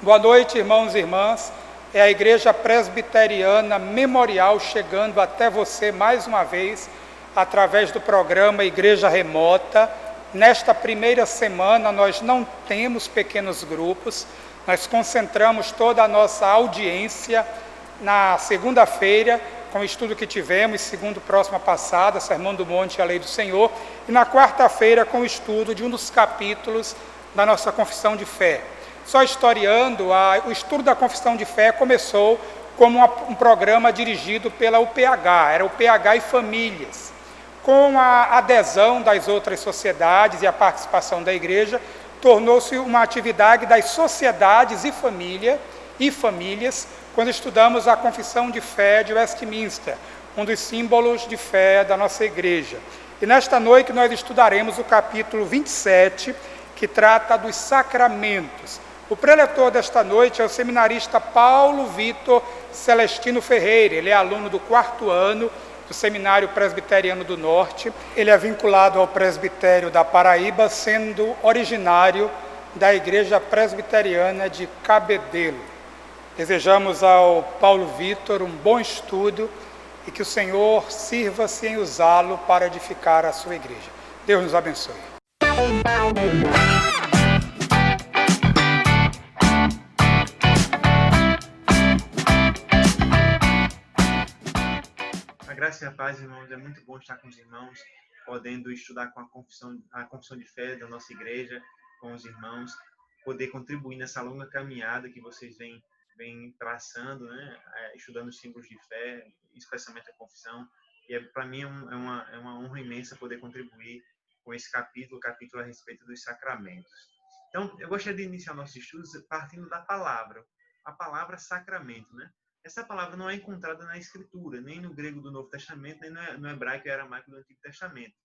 Boa noite, irmãos e irmãs. É a Igreja Presbiteriana Memorial chegando até você mais uma vez, através do programa Igreja Remota. Nesta primeira semana, nós não temos pequenos grupos, nós concentramos toda a nossa audiência na segunda-feira, com o estudo que tivemos, segundo próxima passada, Sermão do Monte e a Lei do Senhor, e na quarta-feira, com o estudo de um dos capítulos da nossa Confissão de Fé. Só historiando, o estudo da Confissão de Fé começou como um programa dirigido pela UPH, era o UPH e Famílias. Com a adesão das outras sociedades e a participação da igreja, tornou-se uma atividade das sociedades e famílias, quando estudamos a Confissão de Fé de Westminster, um dos símbolos de fé da nossa igreja. E nesta noite nós estudaremos o capítulo 27, que trata dos sacramentos. O preletor desta noite é o seminarista Paulo Vitor Celestino Ferreira. Ele é aluno do 4º ano do Seminário Presbiteriano do Norte. Ele é vinculado ao Presbitério da Paraíba, sendo originário da Igreja Presbiteriana de Cabedelo. Desejamos ao Paulo Vitor um bom estudo e que o Senhor sirva-se em usá-lo para edificar a sua igreja. Deus nos abençoe. A graça e a paz, irmãos, é muito bom estar com os irmãos, podendo estudar com a confissão de fé da nossa igreja, com os irmãos, poder contribuir nessa longa caminhada que vocês vêm traçando, né? Estudando os símbolos de fé, especialmente a confissão. E para mim é uma honra imensa poder contribuir com esse capítulo a respeito dos sacramentos. Então, eu gostaria de iniciar nossos estudos partindo da palavra, a palavra sacramento, né? Essa palavra não é encontrada na Escritura, nem no grego do Novo Testamento, nem no hebraico e aramaico do Antigo Testamento.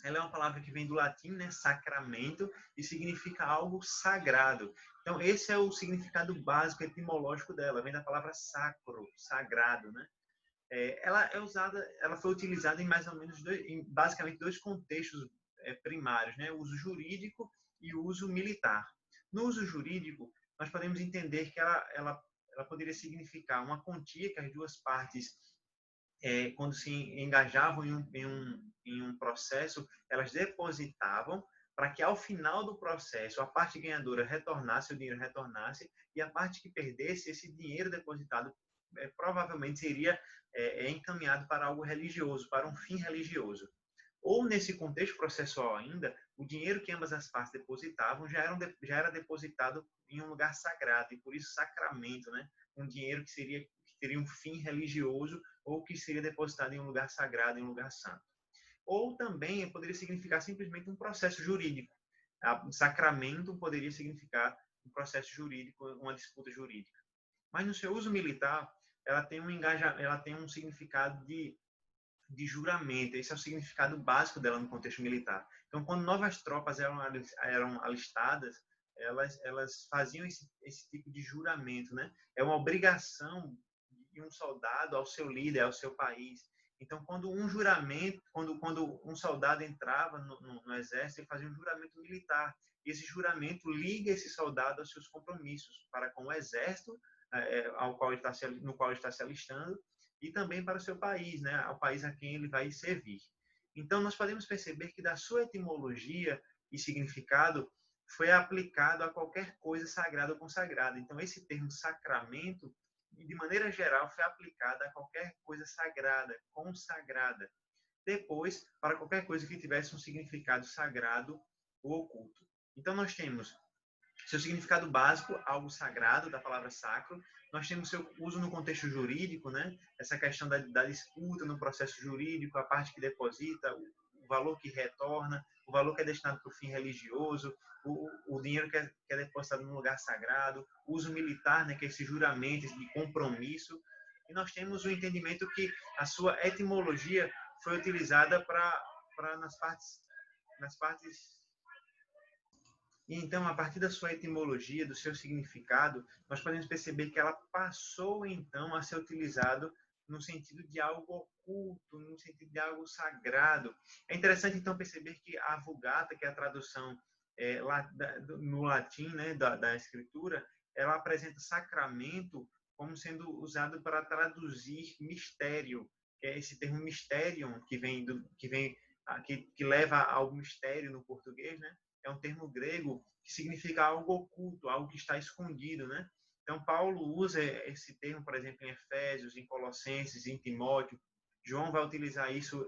Ela é uma palavra que vem do latim, né, sacramento, e significa algo sagrado. Então, esse é o significado básico etimológico dela, vem da palavra sacro, sagrado, né? Ela foi utilizada em mais ou menos basicamente dois contextos primários, né? O uso jurídico e o uso militar. No uso jurídico, nós podemos entender que ela poderia significar uma quantia que as duas partes, quando se engajavam em um processo, elas depositavam para que, ao final do processo, a parte ganhadora o dinheiro retornasse, e a parte que perdesse, esse dinheiro depositado provavelmente seria encaminhado para algo religioso, para um fim religioso. Ou, nesse contexto processual ainda, o dinheiro que ambas as partes depositavam já era depositado em um lugar sagrado, e por isso sacramento, né? Um dinheiro que teria um fim religioso ou que seria depositado em um lugar sagrado, em um lugar santo. Ou também poderia significar simplesmente um processo jurídico. Sacramento poderia significar um processo jurídico, uma disputa jurídica. Mas no seu uso militar, ela tem um significado de juramento. Esse é o significado básico dela no contexto militar. Então, quando novas tropas eram alistadas, elas faziam esse tipo de juramento, né? É uma obrigação de um soldado ao seu líder, ao seu país. Então, quando um soldado entrava no exército, ele fazia um juramento militar. E esse juramento liga esse soldado aos seus compromissos para com o exército, no qual ele está se alistando, e também para o seu país, né? Ao país a quem ele vai servir. Então, nós podemos perceber que da sua etimologia e significado foi aplicado a qualquer coisa sagrada ou consagrada. Então, esse termo sacramento, de maneira geral, foi aplicado a qualquer coisa sagrada, consagrada. Depois, para qualquer coisa que tivesse um significado sagrado ou oculto. Então, nós temos seu significado básico, algo sagrado, da palavra sacro. Nós temos seu uso no contexto jurídico, né? Essa questão da disputa no processo jurídico, a parte que deposita, o valor que retorna, o valor que é destinado para o fim religioso, o dinheiro que é depositado num lugar sagrado, o uso militar, né? Que é esse juramento, esse de compromisso. E nós temos o entendimento que a sua etimologia foi utilizada nas partes. E então, a partir da sua etimologia, do seu significado, nós podemos perceber que ela passou, então, a ser utilizado no sentido de algo oculto, no sentido de algo sagrado. É interessante, então, perceber que a Vulgata, que é a tradução no latim, né, da Escritura, ela apresenta sacramento como sendo usado para traduzir mistério, que é esse termo mysterion, que leva ao mistério no português, né? É um termo grego que significa algo oculto, algo que está escondido, né? Então, Paulo usa esse termo, por exemplo, em Efésios, em Colossenses, em Timóteo. João vai utilizar isso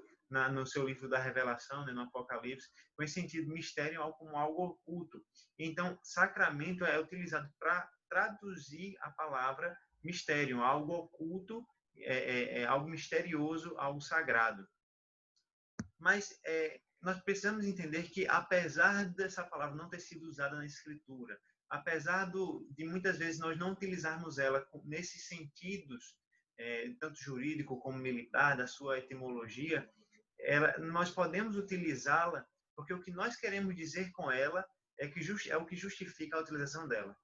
no seu livro da Revelação, né, no Apocalipse, com esse sentido, mistério como algo oculto. Então, sacramento é utilizado para traduzir a palavra mistério, algo oculto, algo misterioso, algo sagrado. Mas nós precisamos entender que, apesar dessa palavra não ter sido usada na Escritura, apesar de muitas vezes nós não utilizarmos ela nesses sentidos, tanto jurídico como militar, da sua etimologia, nós podemos utilizá-la porque o que nós queremos dizer com ela é o que justifica a utilização dela.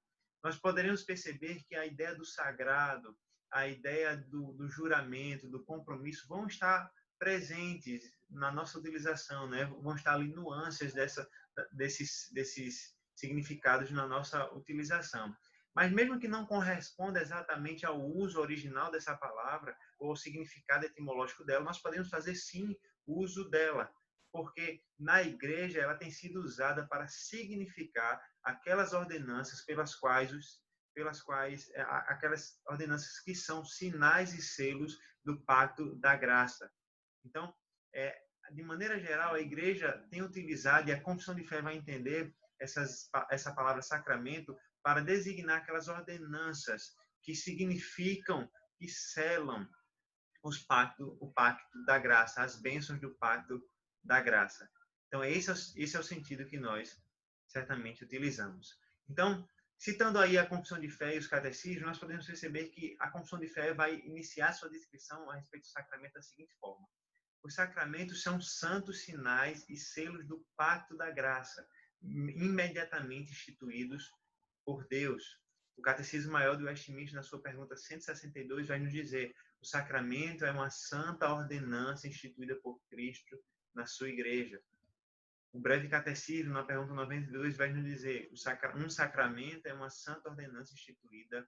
Nós poderemos perceber que a ideia do sagrado, a ideia do juramento, do compromisso, vão estar presentes na nossa utilização, né? Vão estar ali nuances desses significados na nossa utilização. Mas mesmo que não corresponda exatamente ao uso original dessa palavra ou ao significado etimológico dela, nós podemos fazer sim uso dela, porque na igreja ela tem sido usada para significar aquelas ordenanças aquelas ordenanças que são sinais e selos do pacto da graça. Então, de maneira geral, a igreja tem utilizado, e a confissão de fé vai entender essa palavra sacramento para designar aquelas ordenanças que significam, que selam o pacto da graça, as bênçãos do pacto da graça. Então, esse é o sentido que nós certamente utilizamos. Então, citando aí a confissão de fé e os catecismos, nós podemos perceber que a confissão de fé vai iniciar sua descrição a respeito do sacramento da seguinte forma: os sacramentos são santos sinais e selos do pacto da graça, imediatamente instituídos por Deus. O Catecismo Maior do Westminster, na sua pergunta 162, vai nos dizer: o sacramento é uma santa ordenança instituída por Cristo na sua igreja. O Breve Catecismo, na pergunta 92, vai nos dizer: um sacramento é uma santa ordenança instituída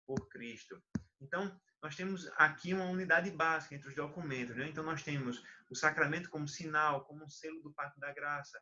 por Cristo. Então, nós temos aqui uma unidade básica entre os documentos, né? Então, nós temos o sacramento como sinal, como um selo do pacto da graça.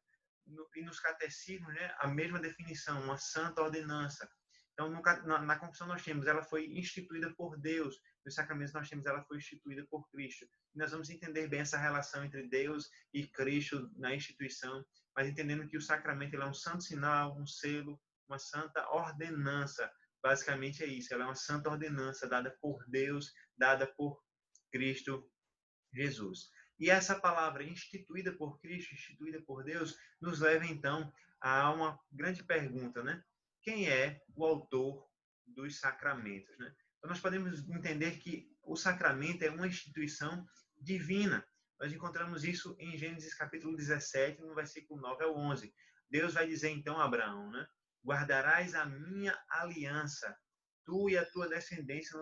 E nos catecismos, né, a mesma definição, uma santa ordenança. Então, na confissão nós temos, ela foi instituída por Deus. Nos sacramentos nós temos, ela foi instituída por Cristo. E nós vamos entender bem essa relação entre Deus e Cristo na instituição, mas entendendo que o sacramento ele é um santo sinal, um selo, uma santa ordenança. Basicamente é isso, ela é uma santa ordenança dada por Deus, dada por Cristo Jesus. E essa palavra instituída por Cristo, instituída por Deus, nos leva então a uma grande pergunta, né? Quem é o autor dos sacramentos, né? Então nós podemos entender que o sacramento é uma instituição divina. Nós encontramos isso em Gênesis capítulo 17, no versículo 9 ao 11. Deus vai dizer então a Abraão, né? Guardarás a minha aliança, tu e a tua descendência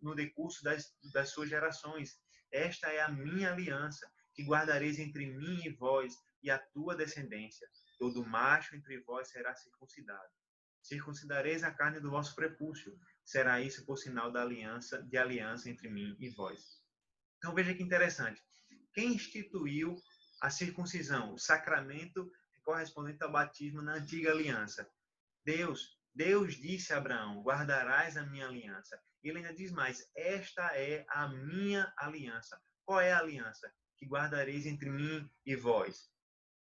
no decurso das suas gerações. Esta é a minha aliança, que guardareis entre mim e vós e a tua descendência. Todo macho entre vós será circuncidado. Circuncidareis a carne do vosso prepúcio. Será isso por sinal de aliança entre mim e vós. Então veja que interessante. Quem instituiu a circuncisão, o sacramento correspondente ao batismo na antiga aliança? Deus. Deus disse a Abraão: guardarás a minha aliança. Ele ainda diz mais: esta é a minha aliança. Qual é a aliança? Que guardareis entre mim e vós.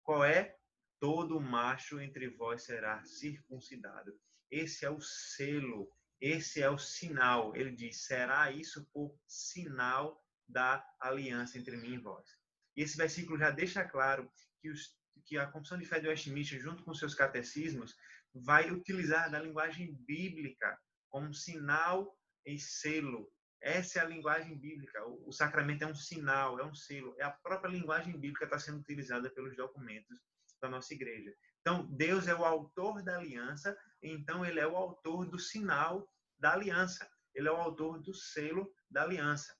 Qual é? Todo macho entre vós será circuncidado. Esse é o selo, esse é o sinal. Ele diz: será isso por sinal da aliança entre mim e vós. E esse versículo já deixa claro que a Confissão de Fé de Westminster, junto com seus catecismos, vai utilizar da linguagem bíblica como sinal e selo. Essa é a linguagem bíblica. O sacramento é um sinal, é um selo. É a própria linguagem bíblica que está sendo utilizada pelos documentos da nossa igreja. Então, Deus é o autor da aliança, então ele é o autor do sinal da aliança. Ele é o autor do selo da aliança.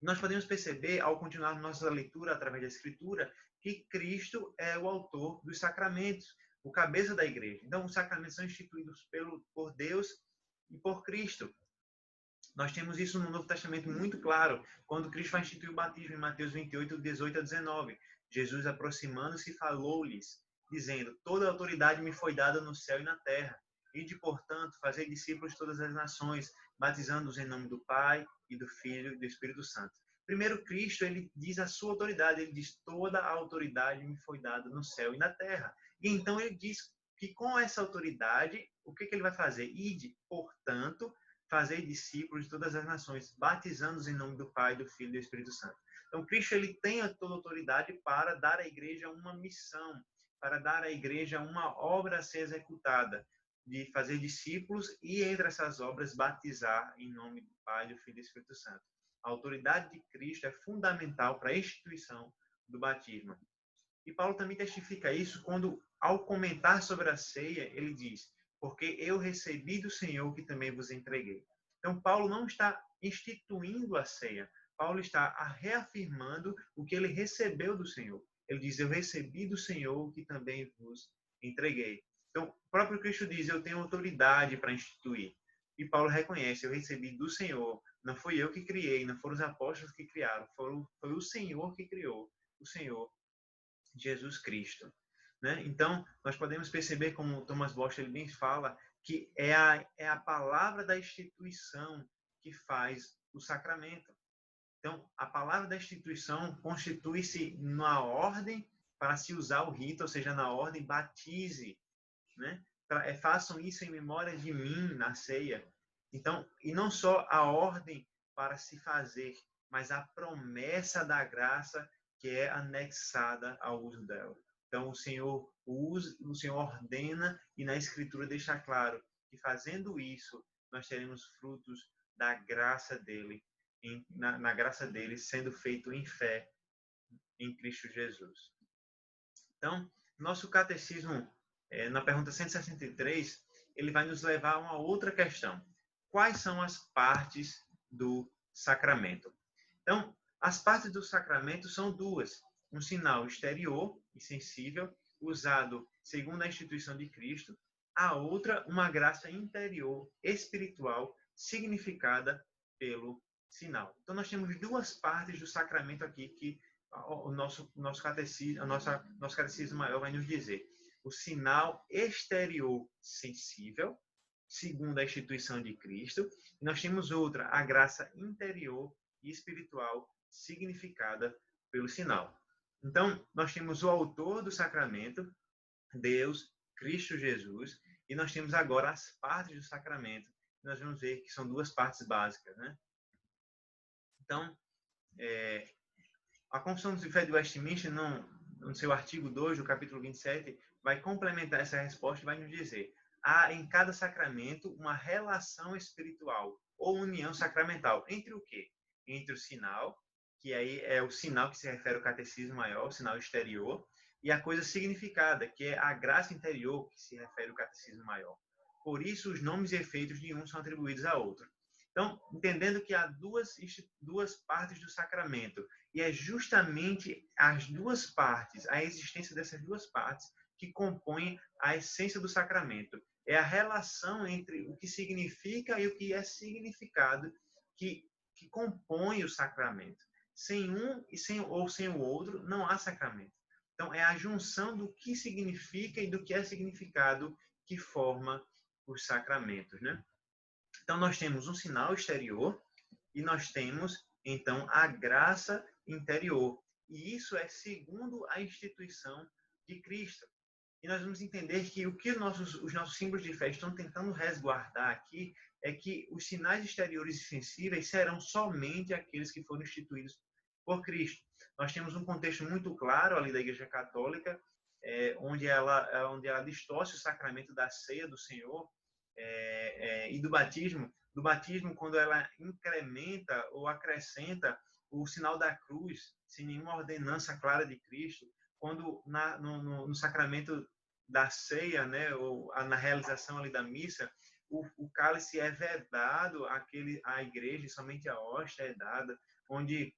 Nós podemos perceber, ao continuar nossa leitura através da Escritura, que Cristo é o autor dos sacramentos, o cabeça da igreja. Então, os sacramentos são instituídos por Deus e por Cristo. Nós temos isso no Novo Testamento muito claro, quando Cristo vai instituir o batismo em Mateus 28, 18 a 19. Jesus, aproximando-se, falou-lhes, dizendo: toda a autoridade me foi dada no céu e na terra. Ide, portanto, fazer discípulos de todas as nações, batizando-os em nome do Pai e do Filho e do Espírito Santo. Primeiro, Cristo, ele diz a sua autoridade, ele diz: toda a autoridade me foi dada no céu e na terra. E então ele diz que com essa autoridade, o que ele vai fazer? Ide, portanto, fazer discípulos de todas as nações, batizando-os em nome do Pai, do Filho e do Espírito Santo. Então, Cristo, ele tem toda a autoridade para dar à igreja uma missão, para dar à igreja uma obra a ser executada, de fazer discípulos e, entre essas obras, batizar em nome do Pai, do Filho e do Espírito Santo. A autoridade de Cristo é fundamental para a instituição do batismo. E Paulo também testifica isso quando, ao comentar sobre a ceia, ele diz: porque eu recebi do Senhor que também vos entreguei. Então, Paulo não está instituindo a ceia. Paulo está reafirmando o que ele recebeu do Senhor. Ele diz: eu recebi do Senhor que também vos entreguei. Então, o próprio Cristo diz: eu tenho autoridade para instituir. E Paulo reconhece: eu recebi do Senhor. Não fui eu que criei, não foram os apóstolos que criaram, foi o Senhor que criou, o Senhor Jesus Cristo. Né? Então, nós podemos perceber, como Thomas Bosch ele bem fala, que é a palavra da instituição que faz o sacramento. Então, a palavra da instituição constitui-se na ordem para se usar o rito, ou seja, na ordem batize, né? Façam isso em memória de mim na ceia. Então, e não só a ordem para se fazer, mas a promessa da graça que é anexada ao uso dela. Então, o Senhor ordena e na Escritura deixa claro que fazendo isso, nós teremos frutos da graça dele, na graça dele sendo feito em fé em Cristo Jesus. Então, nosso catecismo, na pergunta 163, ele vai nos levar a uma outra questão. Quais são as partes do sacramento? Então, as partes do sacramento são duas: um sinal exterior e sensível, usado segundo a instituição de Cristo; a outra, uma graça interior, espiritual, significada pelo sinal. Então, nós temos duas partes do sacramento aqui que o nosso catecismo maior vai nos dizer: o sinal exterior sensível, segundo a instituição de Cristo, e nós temos outra, a graça interior e espiritual, significada pelo sinal. Então, nós temos o autor do sacramento, Deus, Cristo Jesus, e nós temos agora as partes do sacramento. Nós vamos ver que são duas partes básicas, né? Então, a Confissão de Fé de Westminster, no seu artigo 2 do capítulo 27, vai complementar essa resposta e vai nos dizer: há em cada sacramento uma relação espiritual ou união sacramental. Entre o quê? Entre o sinal, que aí é o sinal que se refere ao catecismo maior, o sinal exterior, e a coisa significada, que é a graça interior, que se refere ao catecismo maior. Por isso, os nomes e efeitos de um são atribuídos a outro. Então, entendendo que há duas partes do sacramento, e é justamente as duas partes, a existência dessas duas partes, que compõem a essência do sacramento. É a relação entre o que significa e o que é significado que compõe o sacramento. Sem um ou sem o outro, não há sacramento. Então, é a junção do que significa e do que é significado que forma os sacramentos, né? Então, nós temos um sinal exterior e nós temos, então, a graça interior. E isso é segundo a instituição de Cristo. E nós vamos entender que o que os nossos símbolos de fé estão tentando resguardar aqui é que os sinais exteriores e sensíveis serão somente aqueles que foram instituídos por Cristo. Nós temos um contexto muito claro ali da Igreja Católica, onde ela distorce o sacramento da ceia do Senhor e do batismo. Do batismo, quando ela incrementa ou acrescenta o sinal da cruz, sem nenhuma ordenança clara de Cristo, quando no sacramento da ceia, né, ou na realização ali da missa, o cálice é vedado à igreja, somente a hóstia é dada, onde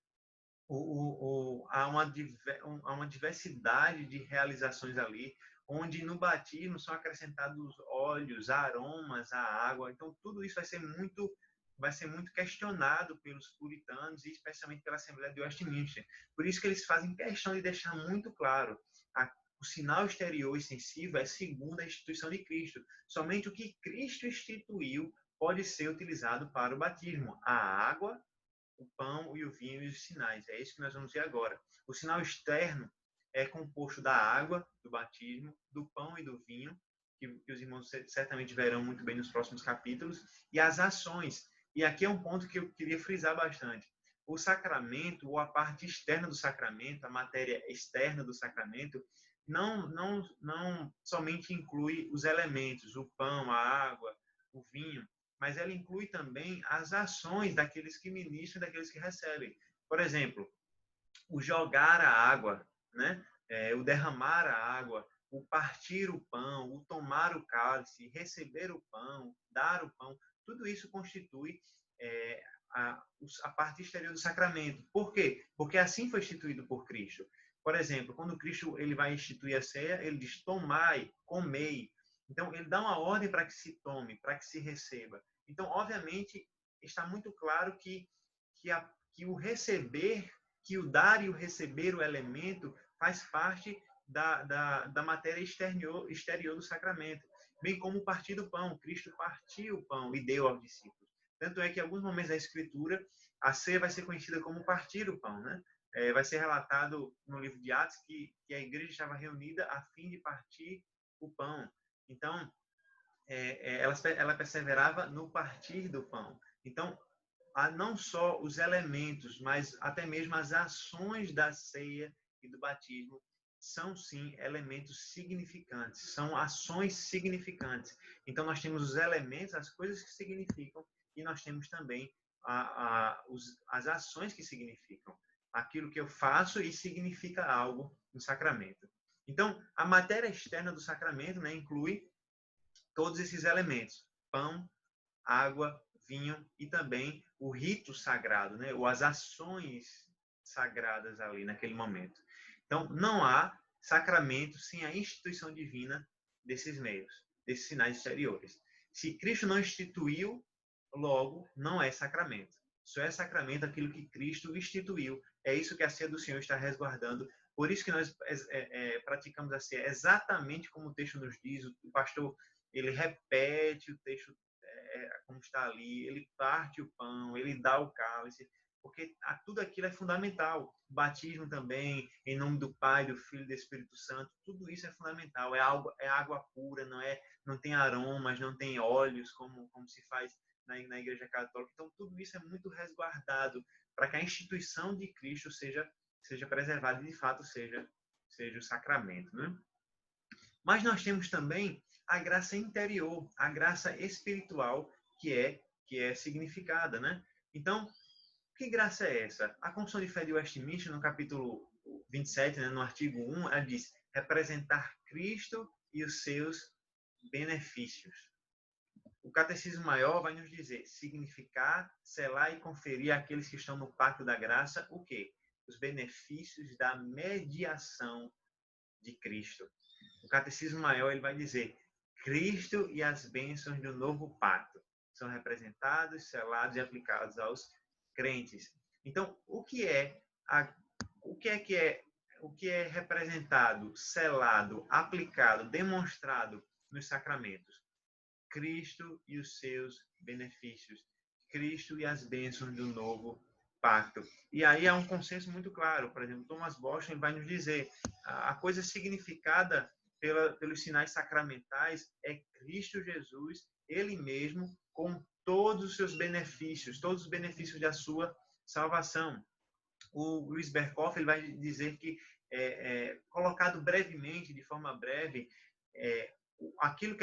há uma diversidade de realizações ali, onde no batismo são acrescentados óleos, aromas à água. Então, tudo isso vai ser muito questionado pelos puritanos e especialmente pela Assembleia de Westminster. Por isso que eles fazem questão de deixar muito claro o sinal exterior extensivo é segundo a instituição de Cristo. Somente o que Cristo instituiu pode ser utilizado para o batismo. A água, o pão e o vinho e os sinais. É isso que nós vamos ver agora. O sinal externo é composto da água, do batismo, do pão e do vinho, que os irmãos certamente verão muito bem nos próximos capítulos, e as ações. E aqui é um ponto que eu queria frisar bastante. O sacramento, ou a parte externa do sacramento, a matéria externa do sacramento, não somente inclui os elementos, o pão, a água, o vinho, mas ela inclui também as ações daqueles que ministram e daqueles que recebem. Por exemplo, o jogar a água, né? O derramar a água, o partir o pão, o tomar o cálice, receber o pão, dar o pão, tudo isso constitui a parte exterior do sacramento. Por quê? Porque assim foi instituído por Cristo. Por exemplo, quando Cristo ele vai instituir a ceia, ele diz: tomai, comei. Então, ele dá uma ordem para que se tome, para que se receba. Então, obviamente, está muito claro que o receber, que o dar e o receber o elemento faz parte da matéria exterior do sacramento. Bem como o partir do pão. Cristo partiu o pão e deu aos discípulos. Tanto é que, em alguns momentos da Escritura, a ceia vai ser conhecida como partir o pão, né? Vai ser relatado no livro de Atos que a igreja estava reunida a fim de partir o pão. Então, ela perseverava no partir do pão. Então, não só os elementos, mas até mesmo as ações da ceia e do batismo são, sim, elementos significantes, são ações significantes. Então, nós temos os elementos, as coisas que significam, e nós temos também as ações que significam. Aquilo que eu faço e significa algo no sacramento. Então, a matéria externa do sacramento, né, inclui todos esses elementos: pão, água, vinho e também o rito sagrado, né, ou as ações sagradas ali naquele momento. Então, não há sacramento sem a instituição divina desses meios, desses sinais exteriores. Se Cristo não instituiu, logo, não é sacramento. Só é sacramento aquilo que Cristo instituiu. É isso que a ceia do Senhor está resguardando. Por isso que nós praticamos a ceia exatamente como o texto nos diz. O pastor, ele repete o texto como está ali, ele parte o pão, ele dá o cálice, porque tudo aquilo é fundamental. O batismo também, em nome do Pai, do Filho e do Espírito Santo, tudo isso é fundamental. É água pura, não tem aromas, não tem óleos, como se faz na Igreja Católica. Então, tudo isso é muito resguardado para que a instituição de Cristo seja preservada e, de fato, seja o sacramento, né? Mas nós temos também a graça interior, a graça espiritual que é significada, né? Então, que graça é essa? A Confissão de Fé de Westminster, no capítulo 27, né, no artigo 1, ela diz: representar Cristo e os seus benefícios. O Catecismo Maior vai nos dizer: significar, selar e conferir àqueles que estão no pacto da graça o quê? Os benefícios da mediação de Cristo. O Catecismo Maior ele vai dizer: Cristo e as bênçãos do novo pacto são representados, selados e aplicados aos crentes. Então, o que é representado, selado, aplicado, demonstrado nos sacramentos? Cristo e os seus benefícios. Cristo e as bênçãos do novo pacto. E aí há um consenso muito claro. Por exemplo, Thomas Boston vai nos dizer: a coisa significada pelos sinais sacramentais é Cristo Jesus, Ele mesmo, com todos os seus benefícios, todos os benefícios da sua salvação. O Luiz Berkoff ele vai dizer que, colocado brevemente, de forma breve, aquilo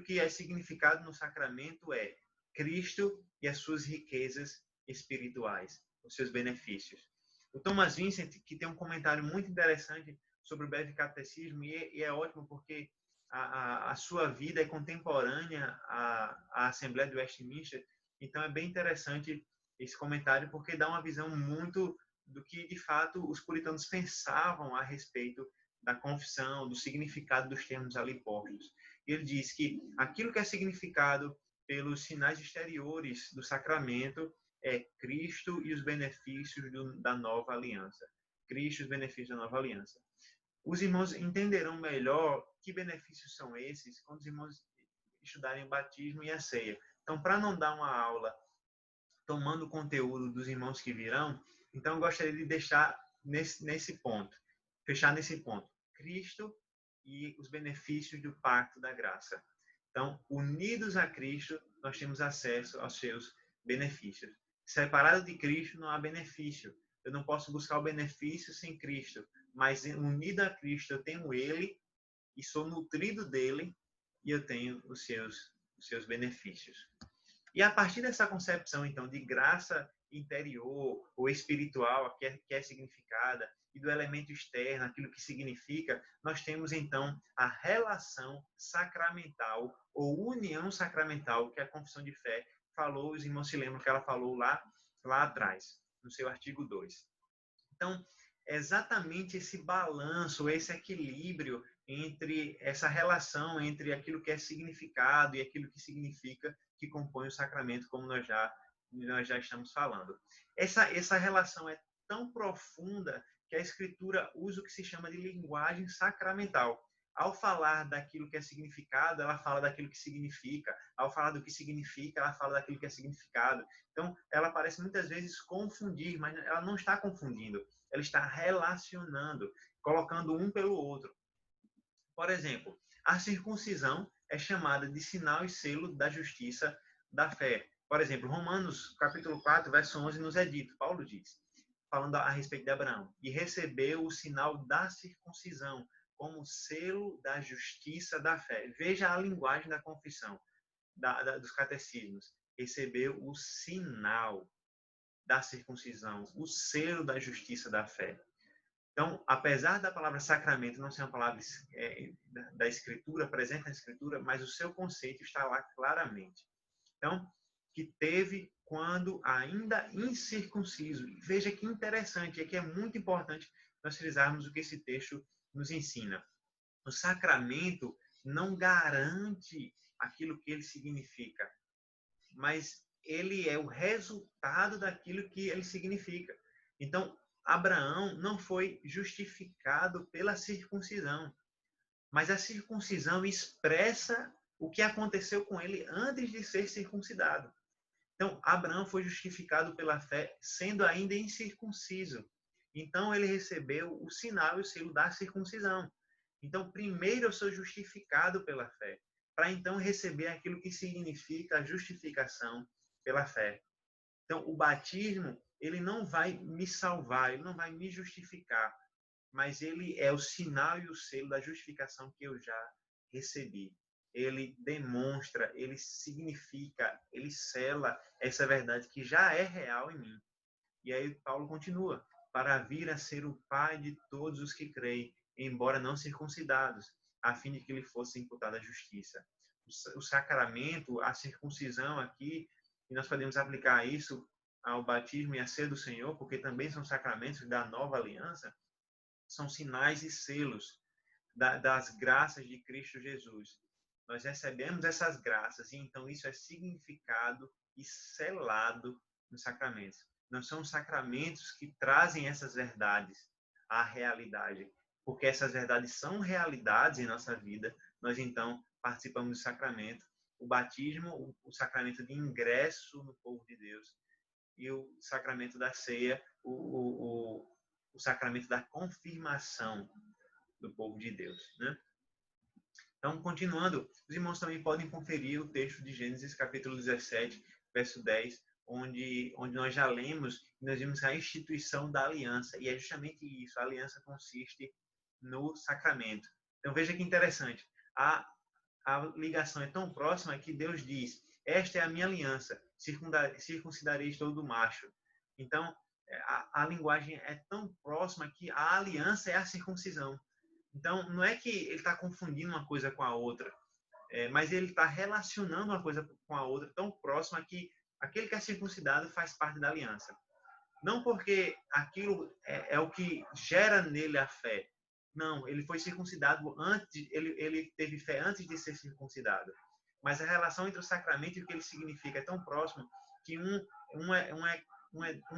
que é significado no sacramento é Cristo e as suas riquezas espirituais, os seus benefícios. O Thomas Vincent, que tem um comentário muito interessante sobre o breve catecismo, e é ótimo porque a sua vida é contemporânea à Assembleia de Westminster, então é bem interessante esse comentário, porque dá uma visão muito do que, de fato, os puritanos pensavam a respeito da confissão, do significado dos termos ali postos. Ele diz que aquilo que é significado pelos sinais exteriores do sacramento é Cristo e os benefícios da nova aliança. Cristo e os benefícios da nova aliança. Os irmãos entenderão melhor que benefícios são esses quando os irmãos estudarem o batismo e a ceia. Então, para não dar uma aula tomando o conteúdo dos irmãos que virão, então eu gostaria de deixar nesse ponto, fechar nesse ponto. Cristo e os benefícios do pacto da graça. Então, unidos a Cristo, nós temos acesso aos seus benefícios. Separado de Cristo, não há benefício. Eu não posso buscar o benefício sem Cristo, mas unido a Cristo, eu tenho Ele e sou nutrido dele e eu tenho os seus benefícios. E a partir dessa concepção, então, de graça interior ou espiritual, que é significada, e do elemento externo, aquilo que significa, nós temos, então, a relação sacramental ou união sacramental que a confissão de fé falou, os irmãos se lembram que ela falou lá atrás, no seu artigo 2. Então, é exatamente esse balanço, esse equilíbrio entre essa relação entre aquilo que é significado e aquilo que significa que compõe o sacramento, como nós já estamos falando. Essa relação é tão profunda que a Escritura usa o que se chama de linguagem sacramental. Ao falar daquilo que é significado, ela fala daquilo que significa. Ao falar do que significa, ela fala daquilo que é significado. Então, ela parece muitas vezes confundir, mas ela não está confundindo. Ela está relacionando, colocando um pelo outro. Por exemplo, a circuncisão é chamada de sinal e selo da justiça da fé. Por exemplo, Romanos capítulo 4, verso 11 nos é dito, Paulo diz, falando a respeito de Abraão, e recebeu o sinal da circuncisão como selo da justiça da fé. Veja a linguagem da confissão, dos catecismos. Recebeu o sinal da circuncisão, o selo da justiça da fé. Então, apesar da palavra sacramento não ser uma palavra da Escritura, presente na Escritura, mas o seu conceito está lá claramente. Então, que teve quando ainda incircunciso. Veja que interessante, é que é muito importante nós frisarmos o que esse texto nos ensina. O sacramento não garante aquilo que ele significa, mas ele é o resultado daquilo que ele significa. Então, Abraão não foi justificado pela circuncisão, mas a circuncisão expressa o que aconteceu com ele antes de ser circuncidado. Então, Abraão foi justificado pela fé, sendo ainda incircunciso. Então, ele recebeu o sinal e o selo da circuncisão. Então, primeiro eu sou justificado pela fé, para então receber aquilo que significa a justificação pela fé. Então, o batismo, ele não vai me salvar, ele não vai me justificar, mas ele é o sinal e o selo da justificação que eu já recebi. Ele demonstra, ele significa, ele sela essa verdade que já é real em mim. E aí Paulo continua, para vir a ser o pai de todos os que creem, embora não circuncidados, a fim de que lhe fosse imputada a justiça. O sacramento, a circuncisão aqui, e nós podemos aplicar isso ao batismo e à ceia do Senhor, porque também são sacramentos da nova aliança, são sinais e selos das graças de Cristo Jesus. Nós recebemos essas graças e então isso é significado e selado nos sacramentos. Não são os sacramentos que trazem essas verdades à realidade, porque essas verdades são realidades em nossa vida. Nós então participamos do sacramento, o batismo, o sacramento de ingresso no povo de Deus, e o sacramento da ceia, o sacramento da confirmação do povo de Deus, né? Então, continuando, os irmãos também podem conferir o texto de Gênesis, capítulo 17, verso 10, onde nós já lemos, nós vimos a instituição da aliança, e é justamente isso, a aliança consiste no sacramento. Então, veja que interessante, a ligação é tão próxima que Deus diz, esta é a minha aliança, circuncidareis todo macho. Então, a linguagem é tão próxima que a aliança é a circuncisão. Então, não é que ele está confundindo uma coisa com a outra, mas ele está relacionando uma coisa com a outra tão próxima que aquele que é circuncidado faz parte da aliança. Não porque aquilo é o que gera nele a fé, Não, ele foi circuncidado antes, ele teve fé antes de ser circuncidado. Mas a relação entre o sacramento e o que ele significa é tão próximo que um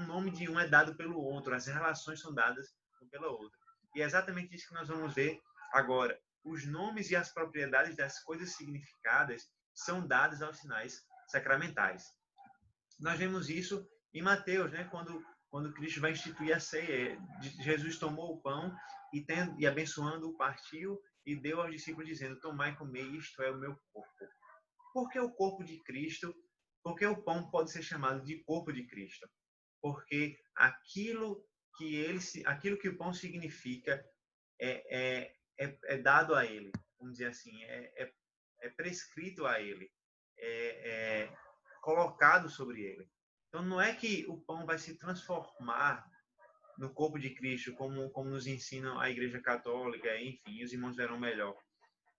nome de um é dado pelo outro, as relações são dadas um pela outra. E é exatamente isso que nós vamos ver agora. Os nomes e as propriedades das coisas significadas são dados aos sinais sacramentais. Nós vemos isso em Mateus, né? Quando Cristo vai instituir a ceia, Jesus tomou o pão e abençoando o partiu e deu aos discípulos dizendo: tomai e comei, isto é o meu corpo. Por que o corpo de Cristo? Porque o pão pode ser chamado de corpo de Cristo? Porque aquilo que o pão significa é dado a ele, vamos dizer assim, é prescrito a ele, é colocado sobre ele. Então, não é que o pão vai se transformar no corpo de Cristo, como nos ensinam a Igreja Católica, enfim, os irmãos verão melhor.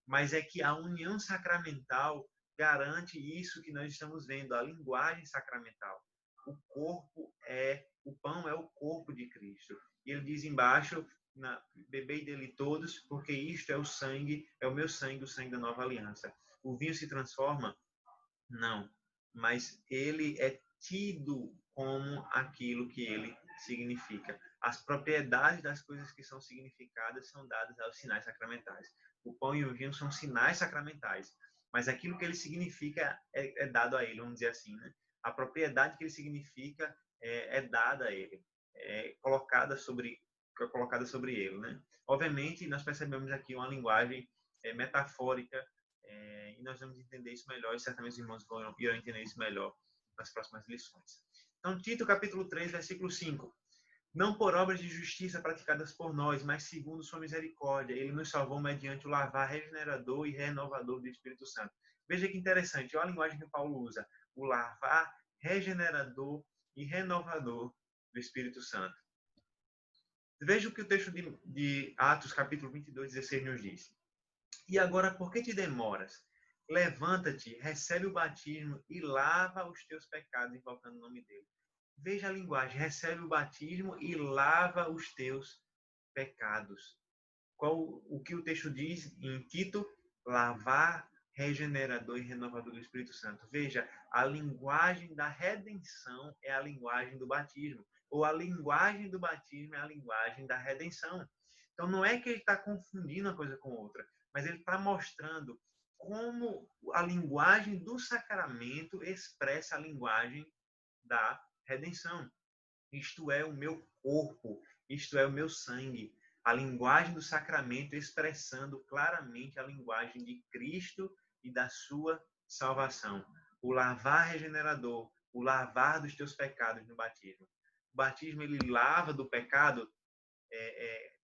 Mas é que a união sacramental garante isso que nós estamos vendo, a linguagem sacramental. O pão é o corpo de Cristo. E ele diz embaixo, bebei dele todos, porque isto é o sangue, é o meu sangue, o sangue da nova aliança. O vinho se transforma? Não. Mas ele é tido como aquilo que ele significa. As propriedades das coisas que são significadas são dadas aos sinais sacramentais. O pão e o vinho são sinais sacramentais, mas aquilo que ele significa é dado a ele, vamos dizer assim, né? A propriedade que ele significa é dada a ele, é colocada sobre ele, né? Obviamente, nós percebemos aqui uma linguagem metafórica, e nós vamos entender isso melhor, e certamente os irmãos irão entender isso melhor nas próximas lições. Então, Tito, capítulo 3, versículo 5. Não por obras de justiça praticadas por nós, mas segundo sua misericórdia. Ele nos salvou mediante o lavar regenerador e renovador do Espírito Santo. Veja que interessante, olha a linguagem que Paulo usa. O lavar regenerador e renovador do Espírito Santo. Veja o que o texto de Atos, capítulo 22, 16 nos diz. E agora, por que te demoras? Levanta-te, recebe o batismo e lava os teus pecados, invocando o nome dele. Veja a linguagem, recebe o batismo e lava os teus pecados. O que o texto diz em Tito? Lavar, regenerador e renovador do Espírito Santo. Veja, a linguagem da redenção é a linguagem do batismo, ou a linguagem do batismo é a linguagem da redenção. Então, não é que ele está confundindo uma coisa com outra, mas ele está mostrando como a linguagem do sacramento expressa a linguagem da redenção. Isto é o meu corpo, isto é o meu sangue. A linguagem do sacramento expressando claramente a linguagem de Cristo e da sua salvação. O lavar regenerador, o lavar dos teus pecados no batismo. O batismo, ele lava do pecado.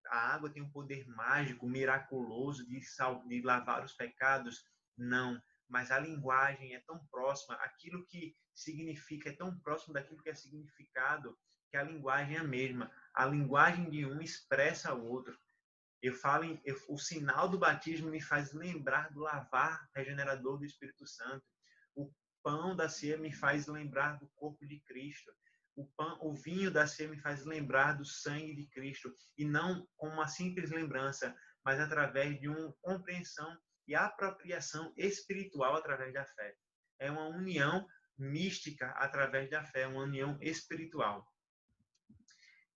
A água tem um poder mágico, miraculoso de lavar os pecados? Não. Mas a linguagem é tão próxima, aquilo que significa é tão próximo daquilo que é significado, que a linguagem é a mesma. A linguagem de um expressa o outro. O sinal do batismo me faz lembrar do lavar regenerador do Espírito Santo. O pão da ceia me faz lembrar do corpo de Cristo. O vinho da ceia me faz lembrar do sangue de Cristo. E não como uma simples lembrança, mas através de uma compreensão e apropriação espiritual através da fé. É uma união mística através da fé, uma união espiritual.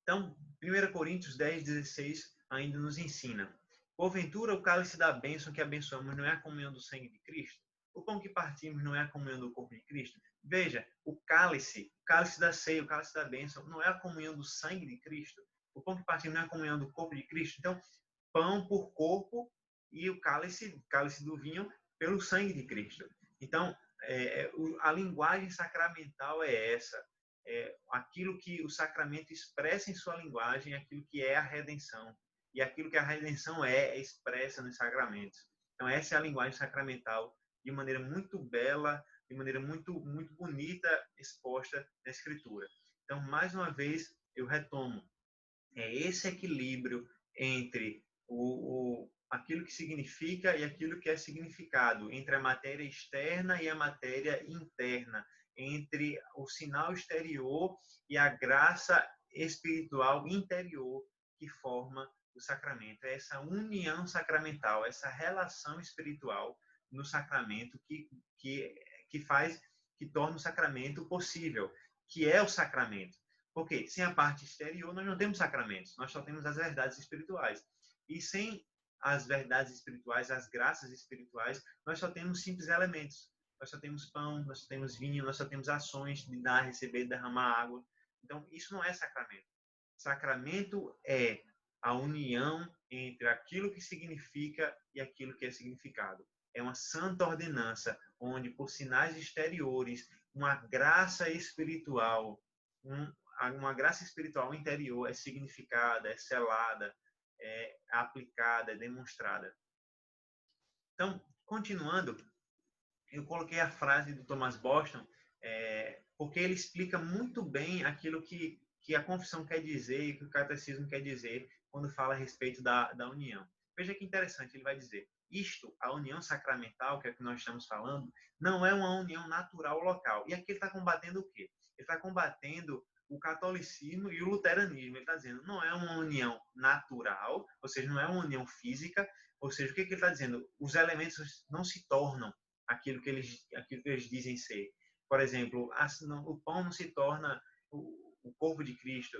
Então, 1 Coríntios 10, 16 ainda nos ensina. Porventura, o cálice da bênção que abençoamos não é a comunhão do sangue de Cristo? O pão que partimos não é a comunhão do corpo de Cristo? Veja, o cálice da ceia, o cálice da bênção, não é a comunhão do sangue de Cristo? O pão que partimos não é a comunhão do corpo de Cristo? Então, pão por corpo e o cálice do vinho pelo sangue de Cristo. Então, a linguagem sacramental é essa. Aquilo que o sacramento expressa em sua linguagem, aquilo que é a redenção. E aquilo que a redenção é expressa nos sacramentos. Então, essa é a linguagem sacramental, de maneira muito bela, de maneira muito, muito bonita, exposta na Escritura. Então, mais uma vez, eu retomo. É esse equilíbrio entre aquilo que significa e aquilo que é significado, entre a matéria externa e a matéria interna, entre o sinal exterior e a graça espiritual interior que forma o sacramento, é essa união sacramental, essa relação espiritual no sacramento que faz, que torna o sacramento possível, que é o sacramento. Porque sem a parte exterior nós não temos sacramentos, nós só temos as verdades espirituais. E sem as verdades espirituais, as graças espirituais, nós só temos simples elementos. Nós só temos pão, nós só temos vinho, nós só temos ações de dar, receber, derramar água. Então, isso não é sacramento. Sacramento é a união entre aquilo que significa e aquilo que é significado. É uma santa ordenança, onde, por sinais exteriores, uma graça espiritual, uma graça espiritual interior é significada, é selada, é aplicada, é demonstrada. Então, continuando, eu coloquei a frase do Thomas Boston, porque ele explica muito bem aquilo que a confissão quer dizer e que o catecismo quer dizer quando fala a respeito da união. Veja que interessante, ele vai dizer, a união sacramental, que é o que nós estamos falando, não é uma união natural local. E aqui ele está combatendo o quê? Ele está combatendo o catolicismo e o luteranismo. Ele está dizendo, não é uma união natural, ou seja, não é uma união física, ou seja, o que ele está dizendo? Os elementos não se tornam aquilo que eles dizem ser. Por exemplo, o pão não se torna o corpo de Cristo,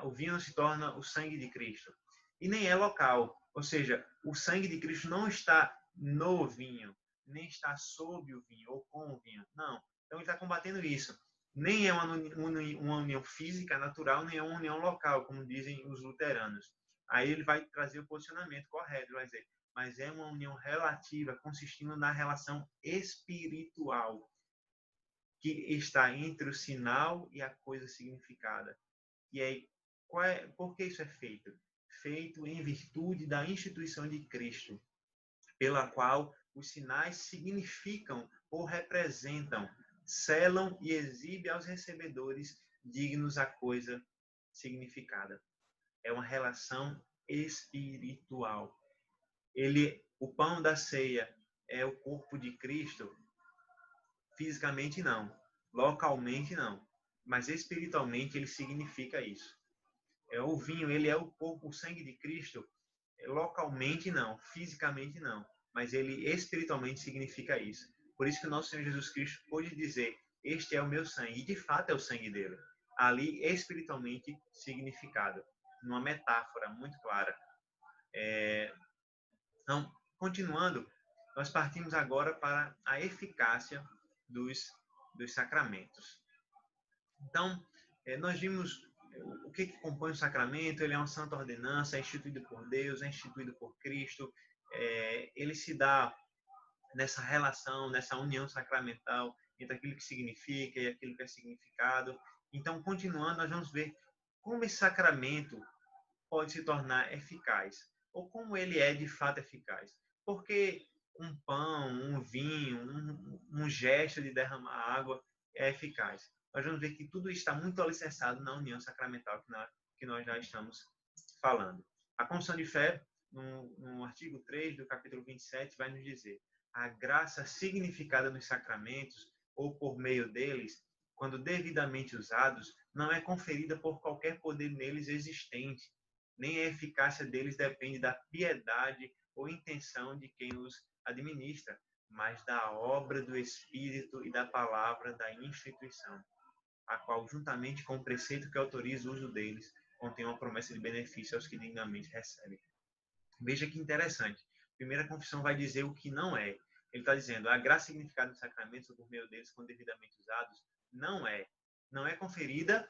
o vinho não se torna o sangue de Cristo. E nem é local, ou seja, o sangue de Cristo não está no vinho, nem está sob o vinho ou com o vinho. Não. Então ele está combatendo isso. Nem é uma união física, natural, nem é uma união local, como dizem os luteranos. Aí ele vai trazer o posicionamento correto, vai dizer, mas é uma união relativa, consistindo na relação espiritual, que está entre o sinal e a coisa significada. E aí, por que isso é feito? Feito em virtude da instituição de Cristo, pela qual os sinais significam ou representam, selam e exibem aos recebedores dignos a coisa significada. É uma relação espiritual. O pão da ceia é o corpo de Cristo? Fisicamente não, localmente não, mas espiritualmente ele significa isso. O vinho, ele é o corpo, o sangue de Cristo? Localmente não, fisicamente não, mas ele espiritualmente significa isso. Por isso que o nosso Senhor Jesus Cristo pôde dizer, este é o meu sangue, e de fato é o sangue dele. Ali, espiritualmente significado, numa metáfora muito clara. Então, continuando, nós partimos agora para a eficácia dos sacramentos. Então, nós vimos o que compõe o sacramento. Ele é uma santa ordenança, é instituído por Deus, é instituído por Cristo. Ele se dá nessa relação, nessa união sacramental entre aquilo que significa e aquilo que é significado. Então, continuando, nós vamos ver como esse sacramento pode se tornar eficaz, ou como ele é de fato eficaz. Porque um pão, um vinho, um gesto de derramar água é eficaz. Nós vamos ver que tudo está muito alicerçado na união sacramental que nós já estamos falando. A confissão de fé, no artigo 3 do capítulo 27, vai nos dizer: a graça significada nos sacramentos, ou por meio deles, quando devidamente usados, não é conferida por qualquer poder neles existente, nem a eficácia deles depende da piedade ou intenção de quem os administra, mas da obra do Espírito e da palavra da instituição, a qual, juntamente com o preceito que autoriza o uso deles, contém uma promessa de benefício aos que dignamente recebem. Veja que interessante. A primeira confissão vai dizer o que não é. Ele está dizendo, a graça significada dos sacramentos, por meio deles, quando devidamente usados, não é conferida.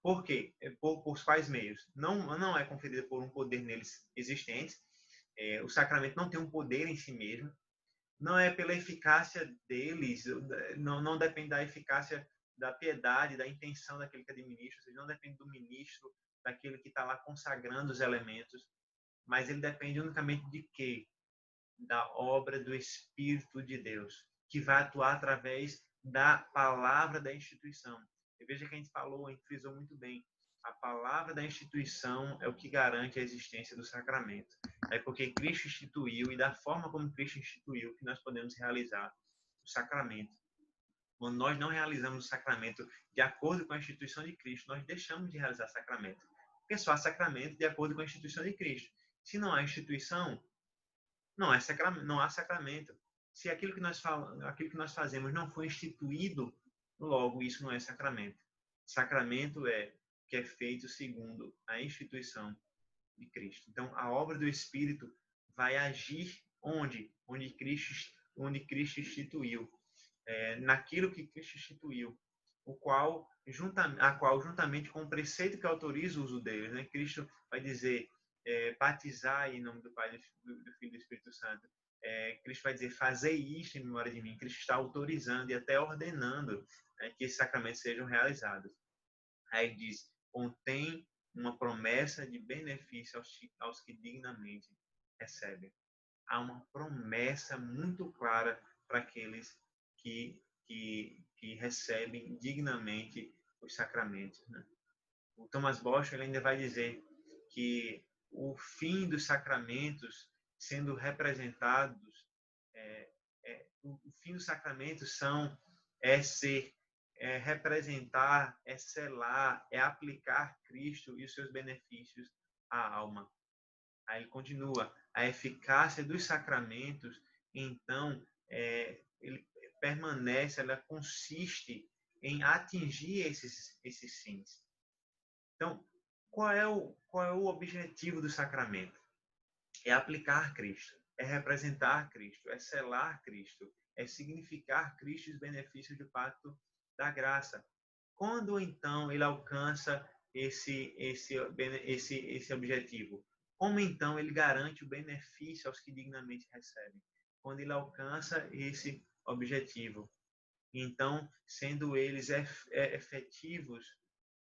Por quê? Por quais meios? Não é conferida por um poder neles existente. O sacramento não tem um poder em si mesmo. Não é pela eficácia deles, não depende da eficácia da piedade, da intenção daquele que administra, ou seja, não depende do ministro, daquele que está lá consagrando os elementos, mas ele depende unicamente de quê? Da obra do Espírito de Deus, que vai atuar através da palavra da instituição. E veja que a gente frisou muito bem, a palavra da instituição é o que garante a existência do sacramento. É porque Cristo instituiu, e da forma como Cristo instituiu, que nós podemos realizar o sacramento. Quando nós não realizamos o sacramento de acordo com a instituição de Cristo, nós deixamos de realizar sacramento. porque só há sacramento de acordo com a instituição de Cristo. Se não há instituição, não há sacramento. Se aquilo que nós fazemos não foi instituído, logo isso não é sacramento. Sacramento é o que é feito segundo a instituição de Cristo. Então, a obra do Espírito vai agir onde? Onde Cristo instituiu. Naquilo que Cristo instituiu, a qual, juntamente com o preceito que autoriza o uso deles, né? Cristo vai dizer, batizar em nome do Pai, do Filho e do Espírito Santo. Cristo vai dizer, fazei isto em memória de mim. Cristo está autorizando e até ordenando, né, que esses sacramentos sejam realizados. Aí ele diz, contém uma promessa de benefício aos que dignamente recebem. Há uma promessa muito clara para aqueles que recebem dignamente os sacramentos, né? O Thomas Bosch ele ainda vai dizer que o fim dos sacramentos sendo representados, o fim dos sacramentos é representar, é selar, é aplicar Cristo e os seus benefícios à alma. Aí ele continua, a eficácia dos sacramentos, então, ele permanece, ela consiste em atingir esses fins. Então, qual é o objetivo do sacramento? É aplicar Cristo, é representar Cristo, é selar Cristo, é significar Cristo e os benefícios do pacto da graça. Quando, então, ele alcança esse objetivo? Como, então, ele garante o benefício aos que dignamente recebem? Quando ele alcança esse objetivo. Então, sendo eles efetivos,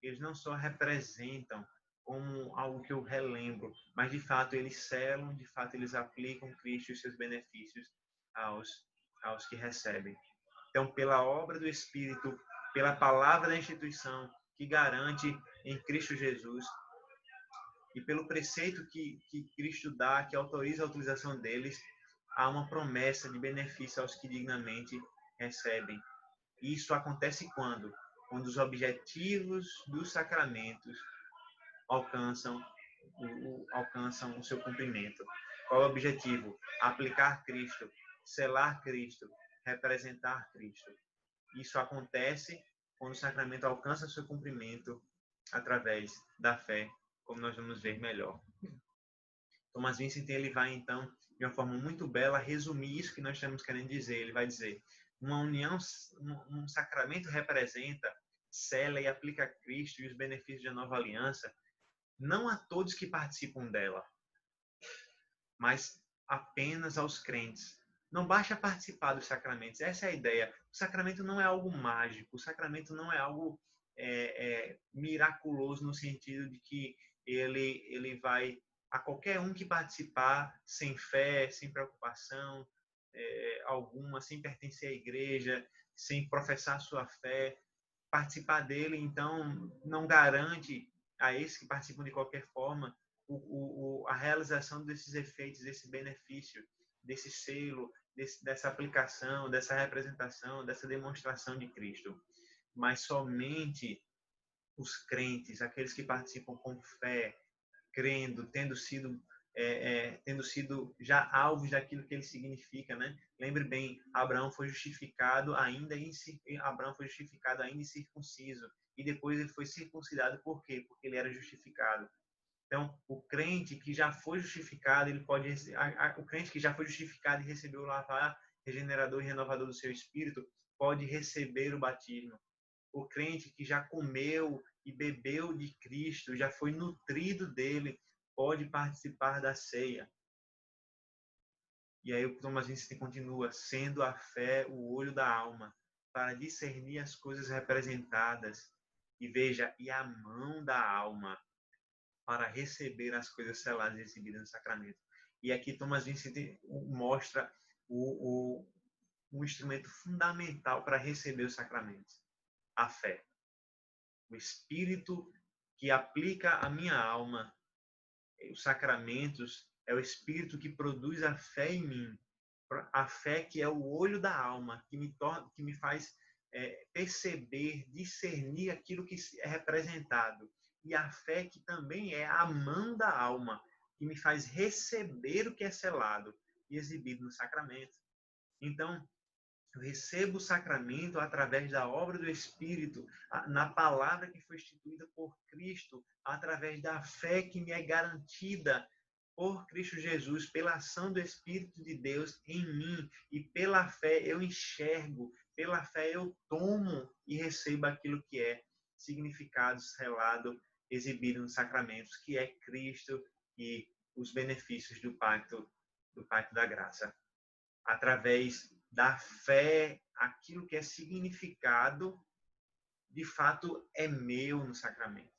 eles não só representam como algo que eu relembro, mas, de fato, eles selam, de fato, eles aplicam Cristo e seus benefícios aos que recebem. Então, pela obra do Espírito, pela palavra da instituição, que garante em Cristo Jesus, e pelo preceito que Cristo dá, que autoriza a utilização deles, há uma promessa de benefício aos que dignamente recebem. E isso acontece quando? Quando os objetivos dos sacramentos alcançam o seu cumprimento. Qual é o objetivo? Aplicar Cristo, selar Cristo, representar Cristo. Isso acontece quando o sacramento alcança o seu cumprimento através da fé, como nós vamos ver melhor. Thomas Vincent ele vai, então, de uma forma muito bela, resumir isso que nós estamos querendo dizer. Ele vai dizer, uma união, um sacramento representa, sela e aplica Cristo e os benefícios da nova aliança, não a todos que participam dela, mas apenas aos crentes. Não basta participar dos sacramentos. Essa é a ideia. O sacramento não é algo mágico. O sacramento não é algo miraculoso no sentido de que ele vai a qualquer um que participar sem fé, sem preocupação alguma, sem pertencer à igreja, sem professar sua fé. Participar dele, então, não garante a esses que participam de qualquer forma a realização desses efeitos, desse benefício, desse selo, dessa aplicação, dessa representação, dessa demonstração de Cristo. Mas somente os crentes, aqueles que participam com fé, crendo, tendo sido já alvos daquilo que ele significa, né? Lembre bem, Abraão foi justificado ainda incircunciso, e depois ele foi circuncidado. Por quê? Porque ele era justificado. Então, o crente que já foi justificado, o crente que já foi justificado e recebeu o lavar regenerador e renovador do seu espírito, pode receber o batismo. O crente que já comeu e bebeu de Cristo, já foi nutrido dele, pode participar da ceia. E aí o Thomas Vincent continua, sendo a fé o olho da alma, para discernir as coisas representadas, e veja, e a mão da alma, para receber as coisas seladas e recebidas no sacramento. E aqui Thomas Vincent mostra um instrumento fundamental para receber os sacramentos, a fé. O Espírito que aplica a minha alma, os sacramentos, é o Espírito que produz a fé em mim, a fé que é o olho da alma, que me faz perceber, discernir aquilo que é representado. e a fé que também é a mão da alma, que me faz receber o que é selado e exibido no sacramento. Então, eu recebo o sacramento através da obra do Espírito, na palavra que foi instituída por Cristo, através da fé que me é garantida por Cristo Jesus, pela ação do Espírito de Deus em mim. E pela fé eu enxergo, pela fé eu tomo e recebo aquilo que é significado, selado, exibido nos sacramentos, que é Cristo e os benefícios do pacto da graça. Através da fé, aquilo que é significado, de fato, é meu no sacramento.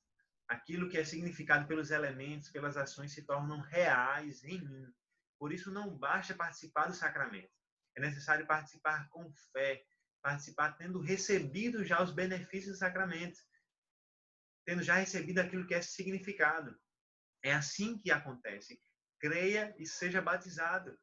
Aquilo que é significado pelos elementos, pelas ações, se tornam reais em mim. Por isso, não basta participar do sacramento. É necessário participar com fé, participar tendo recebido já os benefícios do sacramento, tendo já recebido aquilo que é significado. É assim que acontece. Creia e seja batizado.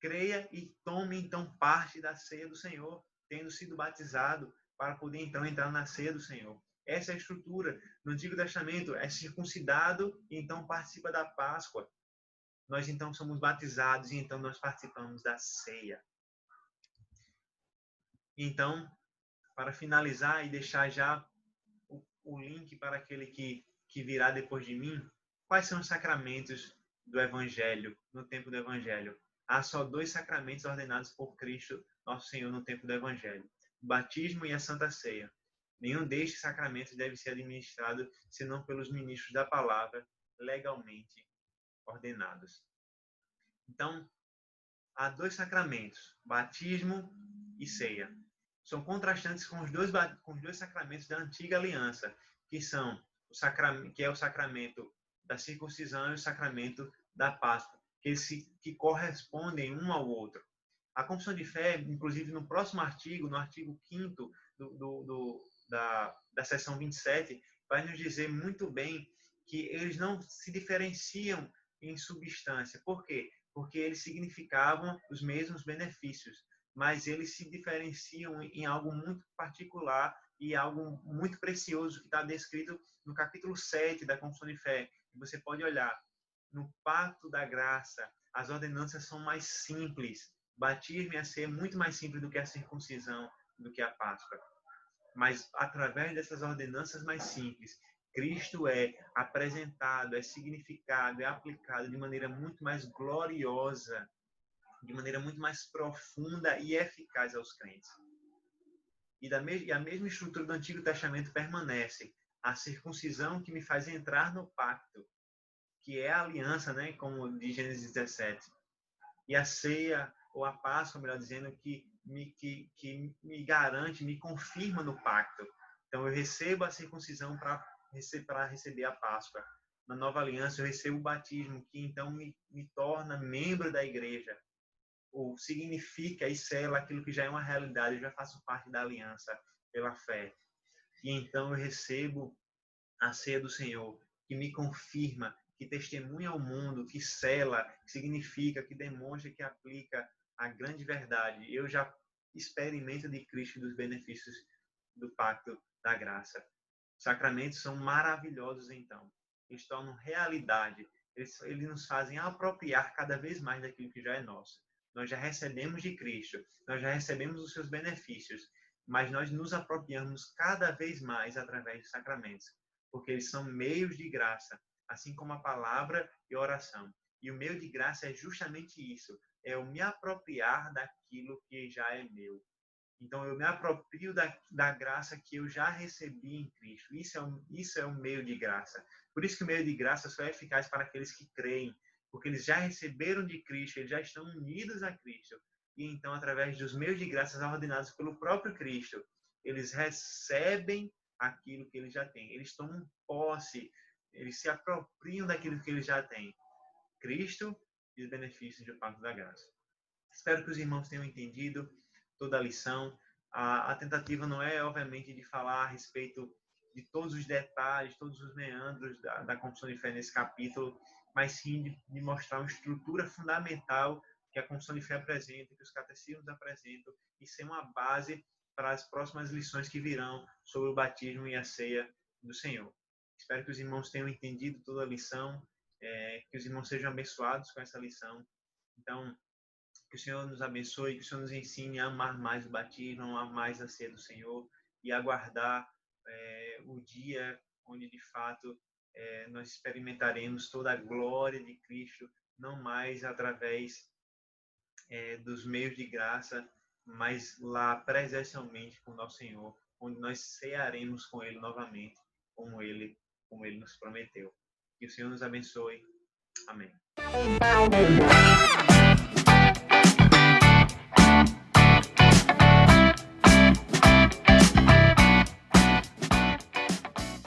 Creia e tome, então, parte da ceia do Senhor, tendo sido batizado, para poder, então, entrar na ceia do Senhor. Essa é a estrutura. No Antigo Testamento, é circuncidado e, então, participa da Páscoa. Nós, então, somos batizados e, então, nós participamos da ceia. Então, para finalizar e deixar já o link para aquele que virá depois de mim, quais são os sacramentos do Evangelho, no tempo do Evangelho? Há só 2 sacramentos ordenados por Cristo, nosso Senhor, no tempo do Evangelho: o batismo e a Santa Ceia. Nenhum destes sacramentos deve ser administrado senão pelos ministros da palavra, legalmente ordenados. Então, há 2 sacramentos, batismo e ceia. São contrastantes com os dois sacramentos da antiga aliança, que são que é o sacramento da circuncisão e o sacramento da Páscoa, que correspondem um ao outro. A confissão de fé, inclusive no próximo artigo, no artigo 5º da seção 27, vai nos dizer muito bem que eles não se diferenciam em substância. Por quê? Porque eles significavam os mesmos benefícios, mas eles se diferenciam em algo muito particular e algo muito precioso que está descrito no capítulo 7 da Confissão de Fé. Você pode olhar. No pacto da graça, as ordenanças são mais simples. Batismo e a ceia é muito mais simples do que a circuncisão, do que a Páscoa. Mas através dessas ordenanças mais simples, Cristo é apresentado, é significado, é aplicado de maneira muito mais gloriosa, de maneira muito mais profunda e eficaz aos crentes. E a mesma estrutura do Antigo Testamento permanece. A circuncisão que me faz entrar no pacto, que é a aliança, né, como de Gênesis 17. E a ceia, ou a Páscoa, melhor dizendo, que me garante, me confirma no pacto. Então, eu recebo a circuncisão para receber a Páscoa. Na nova aliança, eu recebo o batismo, que então me torna membro da igreja. Ou significa e sela aquilo que já é uma realidade, eu já faço parte da aliança pela fé. E então eu recebo a ceia do Senhor, que me confirma, que testemunha ao mundo, que sela, que significa, que demonstra, que aplica a grande verdade. Eu já experimento de Cristo e dos benefícios do pacto da graça. Os sacramentos são maravilhosos, então. Eles tornam realidade. Eles nos fazem apropriar cada vez mais daquilo que já é nosso. Nós já recebemos de Cristo, nós já recebemos os seus benefícios, mas nós nos apropriamos cada vez mais através dos sacramentos, porque eles são meios de graça, assim como a palavra e a oração. E o meio de graça é justamente isso, é eu me apropriar daquilo que já é meu. Então, eu me aproprio da graça que eu já recebi em Cristo. Isso é um meio de graça. Por isso que o meio de graça só é eficaz para aqueles que creem, porque eles já receberam de Cristo, eles já estão unidos a Cristo. E então, através dos meios de graça ordenados pelo próprio Cristo, eles recebem aquilo que eles já têm. Eles tomam posse, eles se apropriam daquilo que eles já têm. Cristo e os benefícios do pacto da graça. Espero que os irmãos tenham entendido toda a lição. A tentativa não é, obviamente, de falar a respeito de todos os detalhes, todos os meandros da Confissão de Fé nesse capítulo, mas sim de mostrar uma estrutura fundamental que a Confissão de Fé apresenta, que os catecismos apresentam, e ser uma base para as próximas lições que virão sobre o batismo e a ceia do Senhor. Espero que os irmãos tenham entendido toda a lição, que os irmãos sejam abençoados com essa lição. Então, que o Senhor nos abençoe, que o Senhor nos ensine a amar mais o batismo, a amar mais a ceia do Senhor e aguardar o dia onde, de fato, nós experimentaremos toda a glória de Cristo, não mais através dos meios de graça, mas lá presencialmente com o nosso Senhor, onde nós cearemos com Ele novamente, como Ele nos prometeu. Que o Senhor nos abençoe. Amém.